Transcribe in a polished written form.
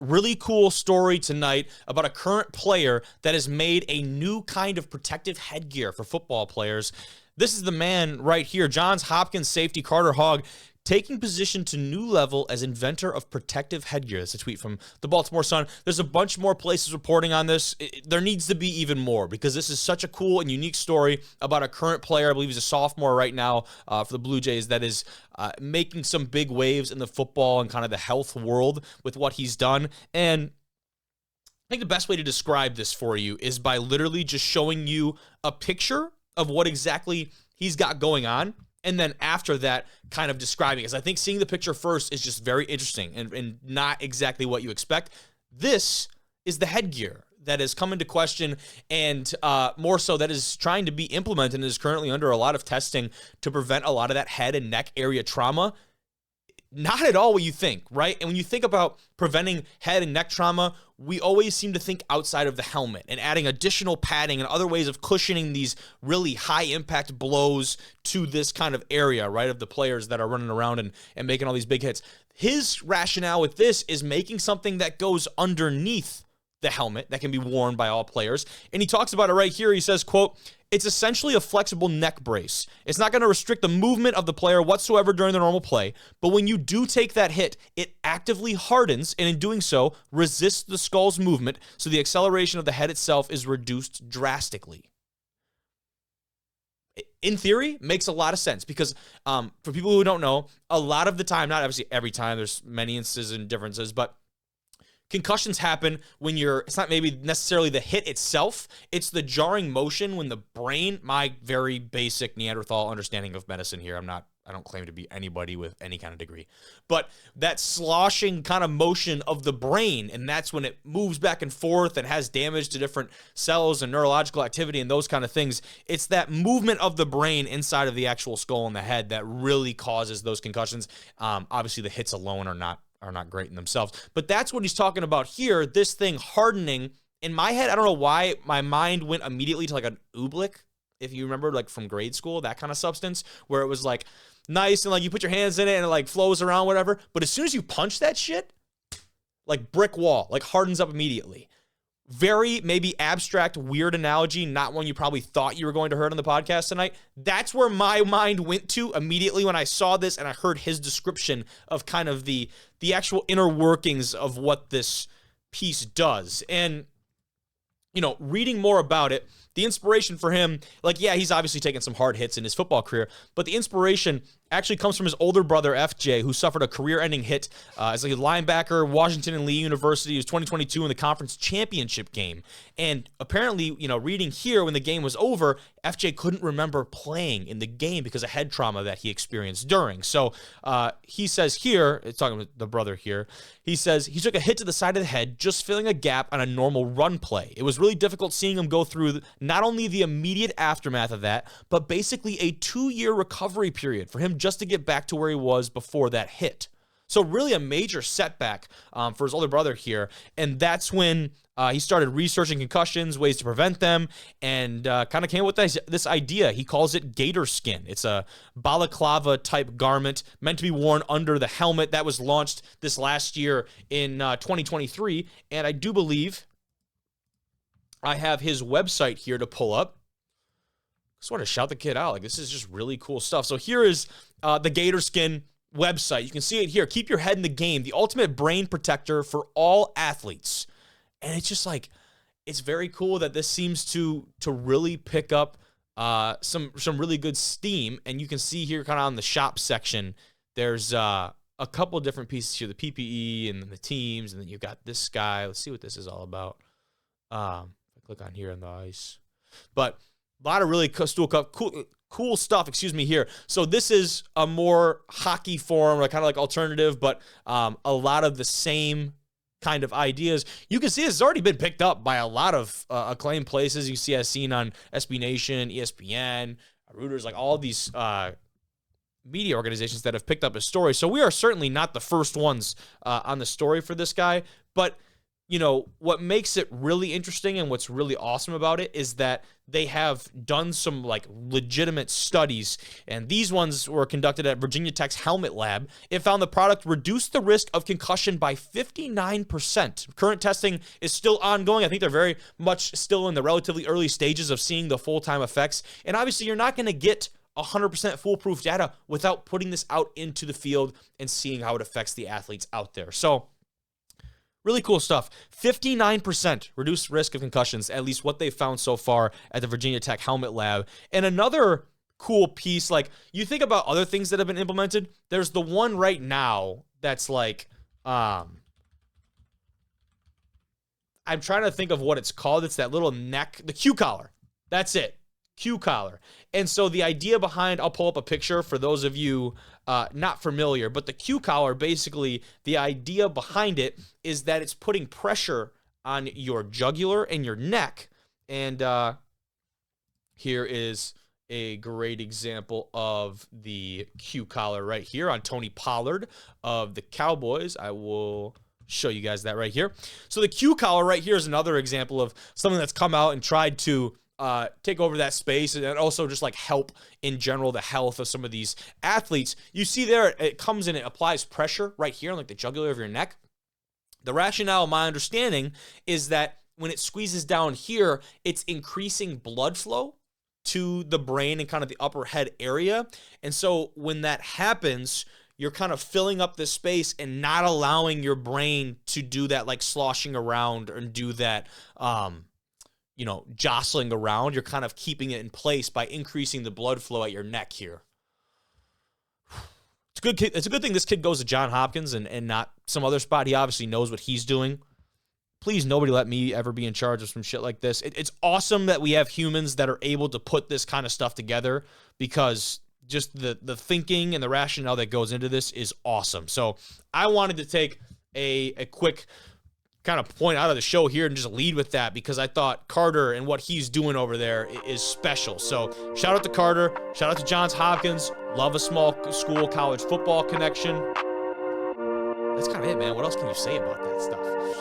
really cool story tonight about a current player that has made a new kind of protective headgear for football players. This is the man right here, Johns Hopkins safety Carter Hogg, taking position to new level as inventor of protective headgear. That's a tweet from the Baltimore Sun. There's a bunch more places reporting on this. There needs to be even more because this is such a cool and unique story about a current player. I believe he's a sophomore right now for the Blue Jays that is making some big waves in the football and kind of the health world with what he's done. And I think the best way to describe this for you is by literally just showing you a picture of what exactly he's got going on. And then after that, kind of describing it. Because I think seeing the picture first is just very interesting and not exactly what you expect. This is the headgear that has come into question and more so that is trying to be implemented and is currently under a lot of testing to prevent a lot of that head and neck area trauma. Not at all what you think, right? And when you think about preventing head and neck trauma, we always seem to think outside of the helmet and adding additional padding and other ways of cushioning these really high impact blows to this kind of area, right, of the players that are running around and making all these big hits. His rationale with this is making something that goes underneath the helmet that can be worn by all players. And he talks about it right here. He says, quote, "It's essentially a flexible neck brace. It's not going to restrict the movement of the player whatsoever during the normal play, but when you do take that hit, it actively hardens, and in doing so, resists the skull's movement, so the acceleration of the head itself is reduced drastically." In theory, makes a lot of sense because for people who don't know, a lot of the time, not obviously every time, there's many instances and differences, but concussions happen when it's not maybe necessarily the hit itself, it's the jarring motion when the brain, my very basic Neanderthal understanding of medicine here, I don't claim to be anybody with any kind of degree, but that sloshing kind of motion of the brain, and that's when it moves back and forth and has damage to different cells and neurological activity and those kind of things. It's that movement of the brain inside of the actual skull and the head that really causes those concussions. Obviously, the hits alone are not great in themselves. But that's what he's talking about here, this thing hardening. In my head, I don't know why, my mind went immediately to like an oobleck, if you remember, like from grade school, that kind of substance, where it was like nice and like you put your hands in it and it like flows around, whatever. But as soon as you punch that shit, like brick wall, like hardens up immediately. Very maybe abstract, weird analogy, not one you probably thought you were going to hear on the podcast tonight. That's where my mind went to immediately when I saw this and I heard his description of kind of the actual inner workings of what this piece does. And, you know, reading more about it, the inspiration for him, like, yeah, he's obviously taken some hard hits in his football career, but the inspiration actually comes from his older brother, FJ, who suffered a career-ending hit as a linebacker, Washington and Lee University. It was 2022 in the conference championship game. And apparently, you know, reading here, when the game was over, FJ couldn't remember playing in the game because of head trauma that he experienced during. So he says here, it's talking about the brother here, he says he took a hit to the side of the head, just filling a gap on a normal run play. It was really difficult seeing him go through not only the immediate aftermath of that, but basically a 2-year recovery period for him just to get back to where he was before that hit. So really a major setback for his older brother here. And that's when he started researching concussions, ways to prevent them, and kind of came up with this idea. He calls it gator skin. It's a balaclava type garment meant to be worn under the helmet that was launched this last year in 2023. And I do believe I have his website here to pull up. Just want to shout the kid out. Like, this is just really cool stuff. So here is the gator skin website. You can see it here. Keep your head in the game. The ultimate brain protector for all athletes. And it's just like, it's very cool that this seems to really pick up some really good steam. And you can see here kind of on the shop section, there's a couple of different pieces here, the PPE and then the teams. And then you've got this guy. Let's see what this is all about. Click on here on the ice. But a lot of really cool stuff, here. So this is a more hockey form, or kind of like alternative, but a lot of the same kind of ideas. You can see this has already been picked up by a lot of acclaimed places. You see, as seen on SB Nation, ESPN, Reuters, like all these media organizations that have picked up his story. So we are certainly not the first ones on the story for this guy, but you know, what makes it really interesting and what's really awesome about it is that they have done some like legitimate studies, and these ones were conducted at Virginia Tech's Helmet Lab. It found the product reduced the risk of concussion by 59%. Current testing is still ongoing. I think they're very much still in the relatively early stages of seeing the full-time effects, and obviously you're not going to get 100% foolproof data without putting this out into the field and seeing how it affects the athletes out there. So really cool stuff. 59% reduced risk of concussions, at least what they've found so far at the Virginia Tech Helmet Lab. And another cool piece, like you think about other things that have been implemented, there's the one right now that's like, I'm trying to think of what it's called. It's that little neck, the Q collar. That's it. Q collar. And so the idea behind, I'll pull up a picture for those of you not familiar, but the Q collar, basically the idea behind it is that it's putting pressure on your jugular and your neck. And here is a great example of the Q collar right here on Tony Pollard of the Cowboys. I will show you guys that right here. So the Q collar right here is another example of something that's come out and tried to take over that space and also just like help in general the health of some of these athletes. You see there, it comes in, it applies pressure right here on like the jugular of your neck. The rationale, my understanding, is that when it squeezes down here, it's increasing blood flow to the brain and kind of the upper head area. And so when that happens, you're kind of filling up this space and not allowing your brain to do that like sloshing around and do that, you know, jostling around. You're kind of keeping it in place by increasing the blood flow at your neck here. It's a good kid. It's a good thing this kid goes to Johns Hopkins and not some other spot. He obviously knows what he's doing. Please, nobody let me ever be in charge of some shit like this. It's awesome that we have humans that are able to put this kind of stuff together, because just the thinking and the rationale that goes into this is awesome. So I wanted to take a quick kind of point out of the show here and just lead with that, because I thought Carter and what he's doing over there is special. So shout out to Carter, shout out to Johns Hopkins, love a small school college football connection. That's kind of it, man. What else can you say about that stuff?